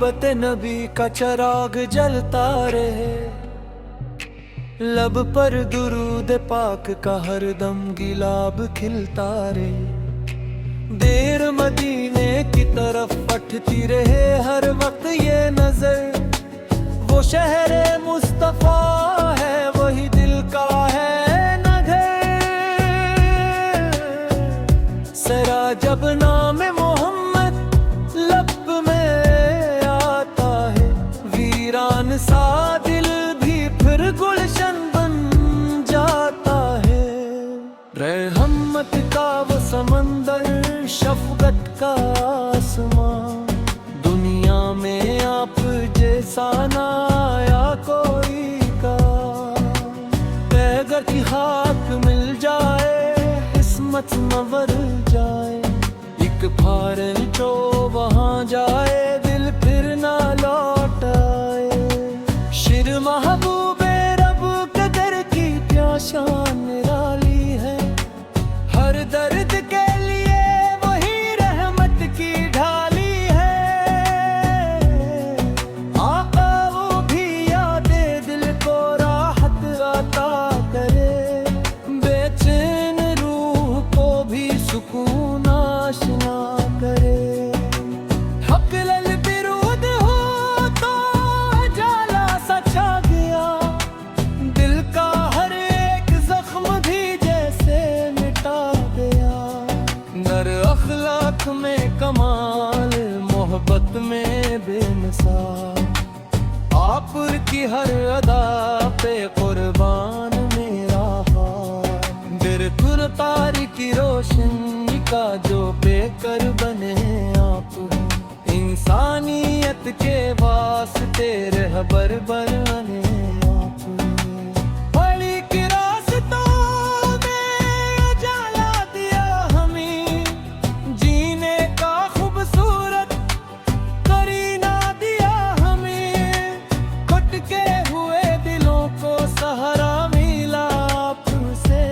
मोहब्बत नबी का चिराग जलता रहे, लब पर दुरूद पाक का हरदम गिलाब खिलता रहे। देर मदीने की तरफ पठती रहे हर वक्त ये नजर, वो शहरे मुस्तफा है वही दिल का है नगर। सरा जब नाम मोहम्मद लब में आता है, वीरान सा दिल भी फिर गुलशन बन जाता है। रहमत का वो समंदर, शफकत का आसमां, दुनिया में आप जैसा ना आया कोई का। अगर की खाक मिल जाए किस्मत संवर जाए, एक फारन जो वहाँ जाए दिल फिर ना लौट आए। शिर महबूबे रब कदर की क्या शान निराली है, हर दर्द के लिए वही रहमत की ढाली है। आका वो भी यादे दिल को राहत अता करे, बेचैन रूह को भी सुकून आशना करे। हक लल बिरूद हो तो जाला सा छा गया, दिल का हर एक जख्म भी जैसे मिटा गया। नर अखलाक में कमाल, मोहब्बत में बेमिसाल, आप की हर अदा पे कुर्बान मेरा हाल। बिरकुल तारी की रोशनी का जो बेकर बने आप, इंसानियत के वास्ते रहबर बने आप। बड़ी की रास्तों में उजाला दिया हमें, जीने का खूबसूरत करीना दिया हमें। खटके हुए दिलों को सहारा मिला आपसे,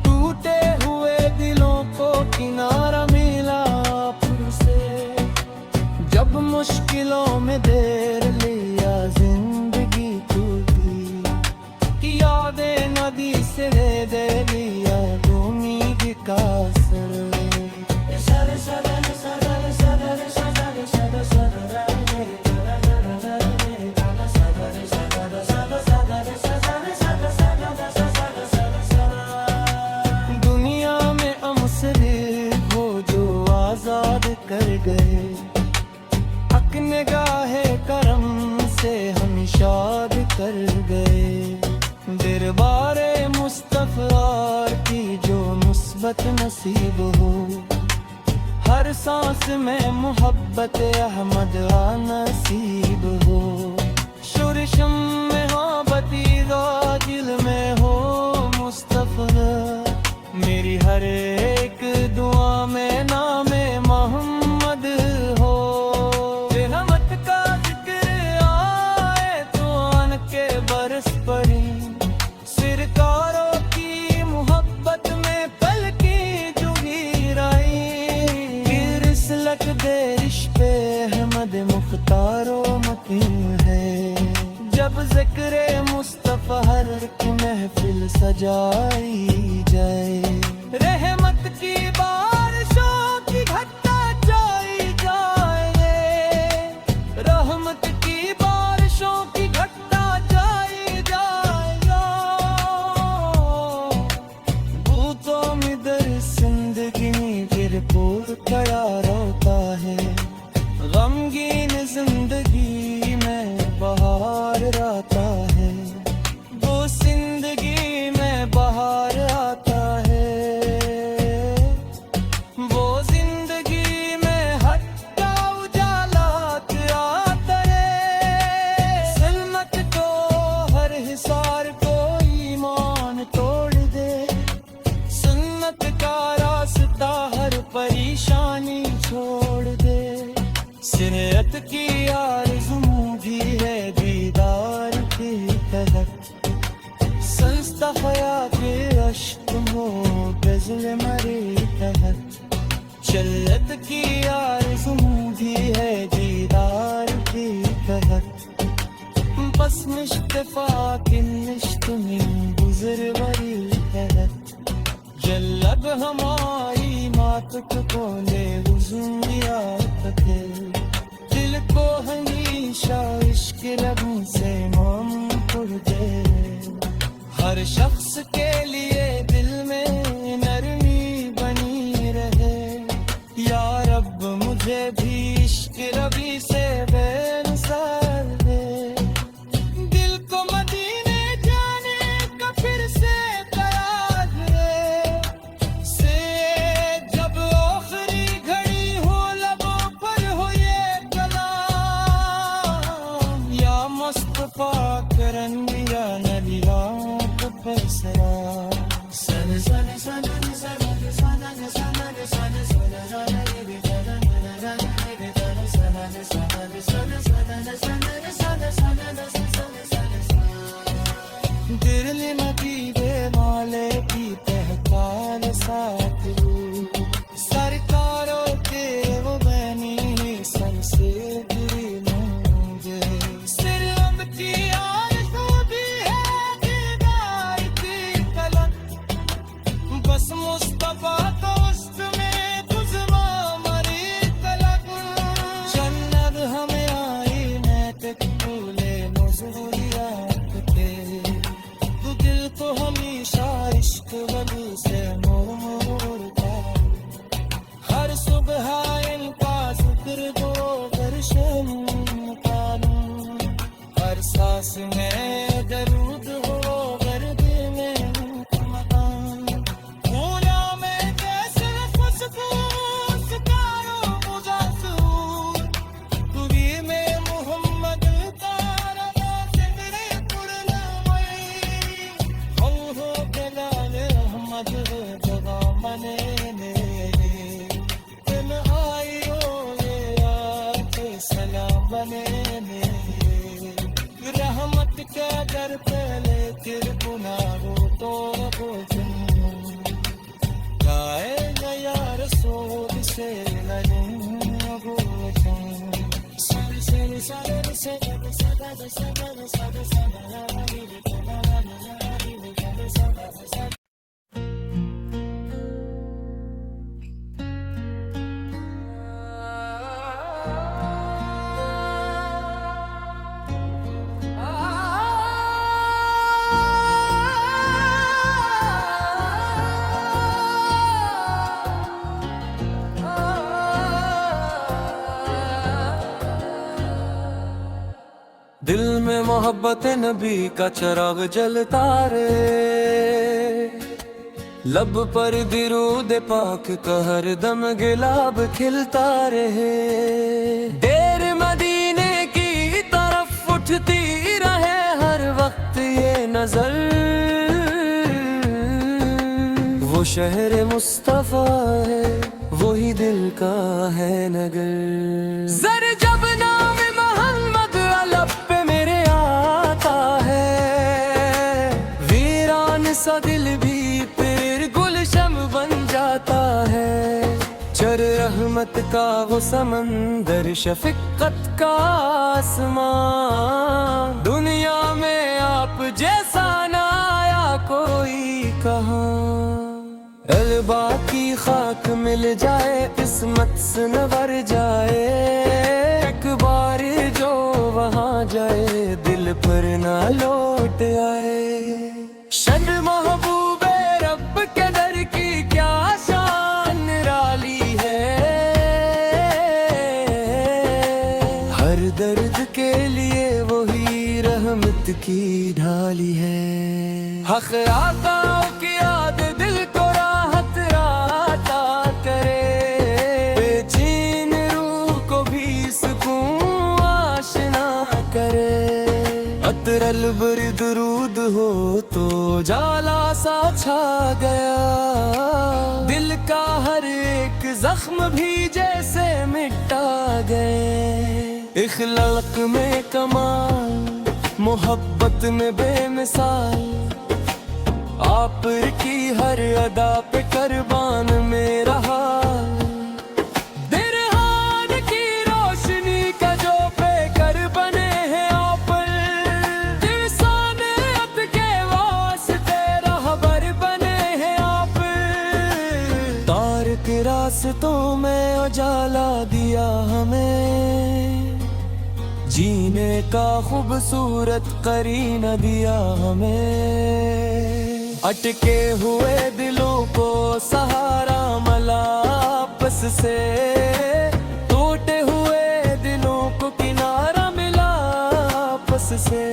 टूटे हुए दिलों को किनारा मिला आपसे। जब मुश्किलों में देर लिया जिंदगी टूटी, यादें नदी से दे लिया उम्मीद का सर। दुनिया में हमसे वो जो आजाद कर गए, हक निगाहे करम से हम शाद कर गए। दरबारे मुस्तफा की जो मुस्बत नसीब हो, हर सांस में मोहब्बत अहमद नसीब हो। शुरशम में हो बतीगा दिल में हो मुस्तफा, मेरी हर एक दुआ में नामे मोहम्मद हो। रहमत का जिक्र आए तो आन के बरस पड़ी, सिरकारों की मोहब्बत में पल की जुगी राई। किरसलक देश पे अहमद मुख्तारो मकीन है, जब जिक्र मुस्तफा हर की महफिल सजाई जाए। रहमत की बारिशों की घटा जाई जाए, रहमत की बारिशों की घटा जाई जाएगा। भूतों में दर जिंदगी फिर पोर खड़ा रोता है, गमगीन जिंदगी में बहार आता है। वो जिंदगी में बहार आता है, वो जिंदगी में हट्टा उजालात आता है। सलमत को हर हिसार को ईमान तोड़ दे, सुन्नत का रास्ता हर परेशानी छोड़ दे। सिरत की आरज़ू भी है दीदार की तलक, संस्ता के अश्क हो गज़ल मरी तहत। जन्नत की आरज़ू भी है दीदार basmış tefakin iştimin buzır varil जल्लब हमारी मात को ले हुज़्न याद थे दिल को हमेशा इश्क रबों से मोम पुर दे हर शख्स के लिए दिल में नरमी बनी रहे या रब मुझे भी इश्क रबी से बेनसार दे दिल को मदीने जाने का फिर से करंदिया नदिया पसरा सन सन सन सन सन सन सन दिल नबीबे वाले की पहचान साथ सरकारों के वो बनी सन से गिरी मुझे सिर अमती बस मुस्तफा दोस्त में तुझमा मरी तलक जन्नत हमें आई मैं तक भूले मजबूरियात थे तू दिल को हमेशा इश्क वली से मोड़ता हर सुबह इनका जिक्र दो दर्शन कानून हर सांस में दरूद हो गर्दी में रहमत के दर पे लेकर गुनाहों तो गाए या रसूल से दिल में मोहब्बत नबी का चिराग जलता रे लब पर दिरूद पाक का हर दम गुलाब खिलता रहे देर मदीने की तरफ उठती रहे हर वक्त ये नजर वो शहर मुस्तफा है वही दिल का है नगर जर जब नाम मोहम्मद अलब पे मेरे आता है वीरान सा दिल भी फिर गुलशन बन जाता है चर रहमत का वो समंदर शफकत का आसमान दुनिया में आप जैसा ना आया कोई कहाँ अलबा की खाक मिल जाए किस्मत सनवर जाए एक बार जो वहाँ जाए दिल पर ना लौट आए शन महबूबे रब के दर की क्या शान निराली है हर दर्द के लिए वही रहमत की ढाली है हक आकाओं की याद दिल को राहत राता करे बेचैन रूह को भी सुकून आशना करे अतरल बर दरूद हो तो जाला सा छा गया दिल का हर एक जख्म भी जैसे मिटा गए इखलाक में कमाल मोहब्बत में बेमिसाल आप की हर अदा पे कुर्बान मेरा हाल दिरहान की रोशनी का जो पे कर बने हैं आप रास्तों में उजाला दिया हमें, जीने का खूबसूरत करीना दिया हमें। अटके हुए दिलों को सहारा मिला आपस से, टूटे हुए दिलों को किनारा मिला आपस से।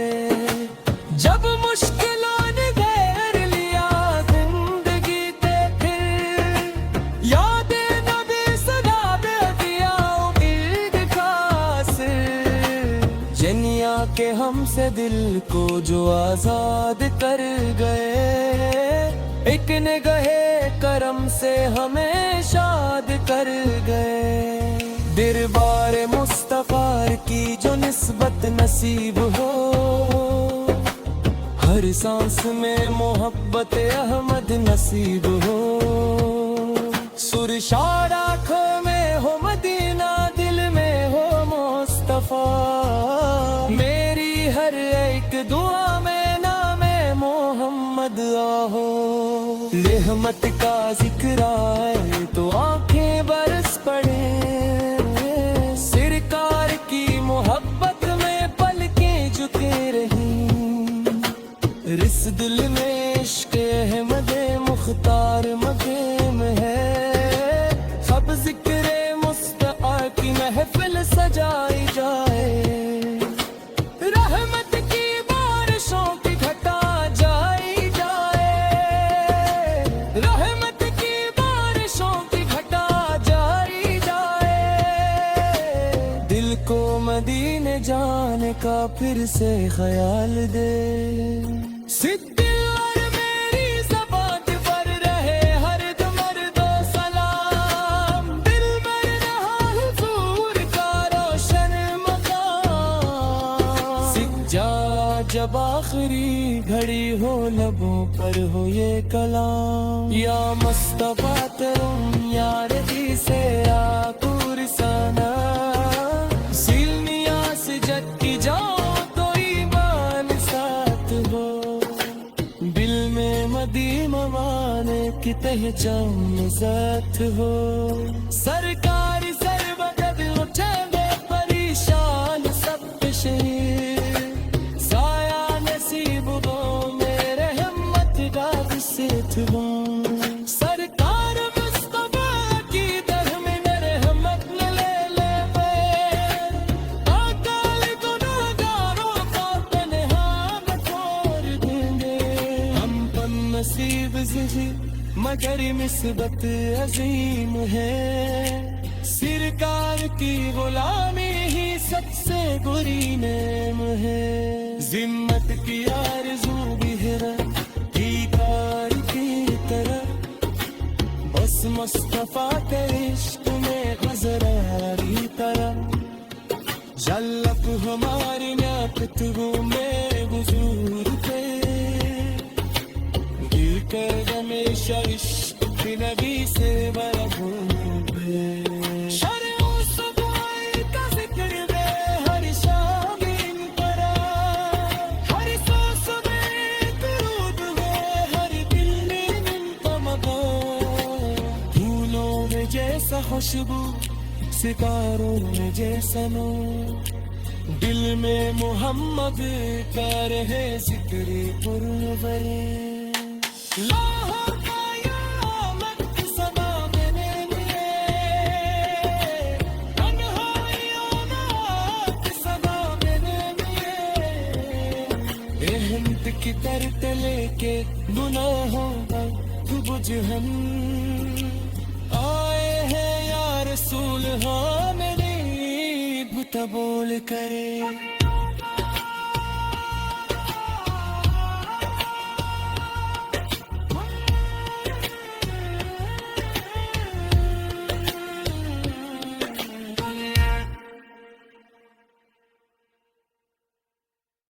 जब मुश्किलों ने घेर लिया जिंदगी ते, फिर यादें नबी सदा दे दिया उम्मीद का सिर। जनिया के हमसे दिल को जो आजाद कर गए, एक निगाहे करम से हमें शाद कर गए। दरबार मुस्तफा की जो निस्बत नसीब हो, हर सांस में मोहब्बत अहमद नसीब हो। सुरशार आँखों में हो मदीना, दिल में हो मुस्तफा। मेरी हर एक दुआ में नामे मोहम्मद आहो। रहमत का जिक्र आए तो आंखें बरस पड़े, सरकार की मोहब्बत में पलकें झुके रही। रिस दिल में इश्क अहमद मुख्तार मक़ीम है, सब जिक्र मुस्तफा की महफिल सजाई जाए। रहमत की बारिशों की घटा जाई जाए, रहमत की बारिशों की घटा जाई जाए। दिल को मदीने जाने का फिर से ख्याल दे। सिद्दीक़ और मेरी ज़बान पर रहे हर दम दो सलाम, दिल में रहा हुजूर का रोशन मकाम। सिज्जा जब आखिरी घड़ी हो लबों पर हो ये कलाम, या मुस्तफा तुम यार दी से आकुर सना। सिलमिया से जद की जाओ तो ईमान साथ हो, दिल में मदी ममाने की पहचान साथ हो। सरकारी सरबगद उठेंगे परेशान सब शरीर, साया नसीब हो मेरे हिम्मत का सिद्ध हो। सरकार मुस्तफा की दर में मेरे हिम्मत न ले ले बैर, अकाल गुनहगारों का तन्हा न छोड़ देंगे। हम पर नसीब ज़िही मगर निस्बत अजीम है, सरकार की गुलामी ही सबसे बुरी नेम है। जिम्मत की आरज़ू भी है कार की तरह, बस मुस्तफा के इश्क में गुज़रारी तरह। जल्लक हमारी नाकत वो मेरे हुजूर पे, दिल कर हमेशा इश्क की नबी से मरहूम है। शर्अ सुबह का जिक्र दे हर शाम इन पर, हर सांस में दुरूद है, हर दिल में इनका फूलों में जैसा खुशबू, सितारों में जैसा नूर, दिल में मोहम्मद का रहे जिक्र पुरवरे। लाहों का यामत सदा मैंने लिए, तन्हाइयों नात सदा मैंने लिए। रहमत की तरत लेके गुनाहों का बुझ हम आए हैं या रसूल, हाँ मेरी बुता बोल करे।